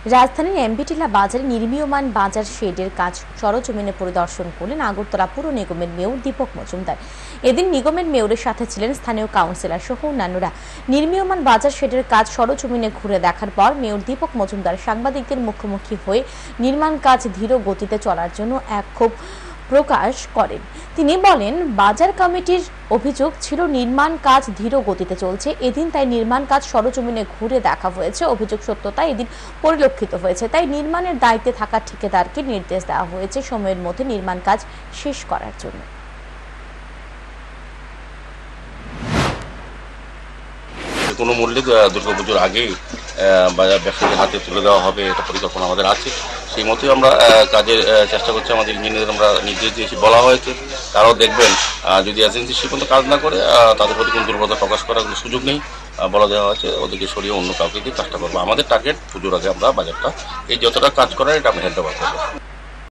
রাজধানীর এমবিটিলা বাজারে নির্মীয়মান বাজার শেডের কাজ সরজমিনে পরিদর্শন করলেন আগরতলা পুর নিগমের মেয়র দীপক মজুমদার। এদিন নিগমের মেয়রের সাথে ছিলেন স্থানীয় কাউন্সিলর সহ অন্যান্যরা। নির্মীয়মান বাজার শেডের কাজ সরজমিনে ঘুরে দেখার পর মেয়র দীপক মজুমদার সাংবাদিকদের মুখোমুখি হয়ে নির্মাণ কাজ ধীর গতিতে চলার জন্য এক ক্ষোভ প্রকাশ করেন। তিনি বলেন, বাজার কমিটির অভিযোগ ছিল নির্মাণ কাজ ধীর গতিতে চলছে। এদিন তাই নির্মাণ কাজ সরজমিনে ঘুরে দেখা হয়েছে। অভিযোগ সত্যতা এদিন পরিলক্ষিত হয়েছে, তাই নির্মাণের দায়িত্বে থাকা ঠিকাদারকে নির্দেশ দেওয়া হয়েছে সময়ের মধ্যে নির্মাণ কাজ শেষ করার জন্য। কোনো মূল্যে দুর্গাপুজোর আগেই বাজার ব্যবসায়ীদের হাতে তুলে দেওয়া হবে, এটা পরিকল্পনা আমাদের আছে। সেই মতোই আমরা কাজের চেষ্টা করছি। আমাদের ইঞ্জিনিয়ার আমরা নির্দেশ দিয়েছি, বলা হয়েছে তারাও দেখবেন যদি এজেন্সি সে পর্যন্ত কাজ না করে তাদের প্রতি কোনো দুর্বলতা প্রকাশ করার কোনো সুযোগ নেই। বলা দেওয়া হয়েছে ওদেরকে সরিয়ে অন্য কাউকে দিয়ে কাজটা করবো। আমাদের টার্গেট পুজোর আগে আমরা বাজারটা এই যতটা কাজ করার এটা আমরা হ্যান্ড ওভার করবো।